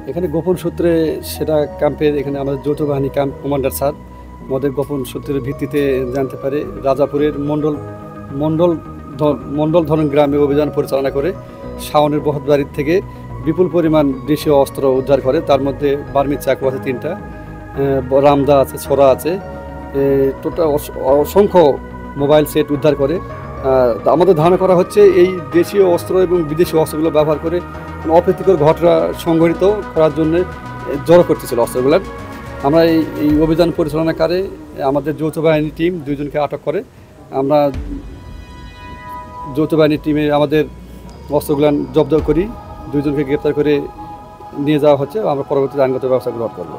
এখানে গোপন সূত্রে সেটা ক্যাম্পের এখানে আমাদের যৌথ বাহিনী ক্যাম্প কমান্ডার স্যার আমাদের গোপন সূত্রের ভিত্তিতে জানতে পারে রাজাপুরের মণ্ডল ধরন গ্রামে অভিযান পরিচালনা করে শাওনের বহতবাড়ির থেকে বিপুল পরিমাণ দেশীয় অস্ত্র উদ্ধার করে। তার মধ্যে বার্মি চাকু আছে 3টা, রামদা আছে, ছোরা আছে, টোটাল অসংখ্য মোবাইল সেট উদ্ধার করে। আমাদের ধারণা করা হচ্ছে এই দেশীয় অস্ত্র এবং বিদেশি অস্ত্রগুলো ব্যবহার করে অপ্রীতিকর ঘটনা সংঘটিত করার জন্য জড়ো করতেছিল অস্ত্রগুলোর। আমরা এই অভিযান পরিচালনাকারে আমাদের যৌথ বাহিনী টিম 2 জনকে আটক করে। আমরা যৌথ বাহিনী টিমে আমাদের অস্ত্রগুলো জব্দ করি, 2 জনকে গ্রেপ্তার করে নিয়ে যাওয়া হচ্ছে। আমরা পরবর্তীতে আইনগত ব্যবস্থা গ্রহণ করব।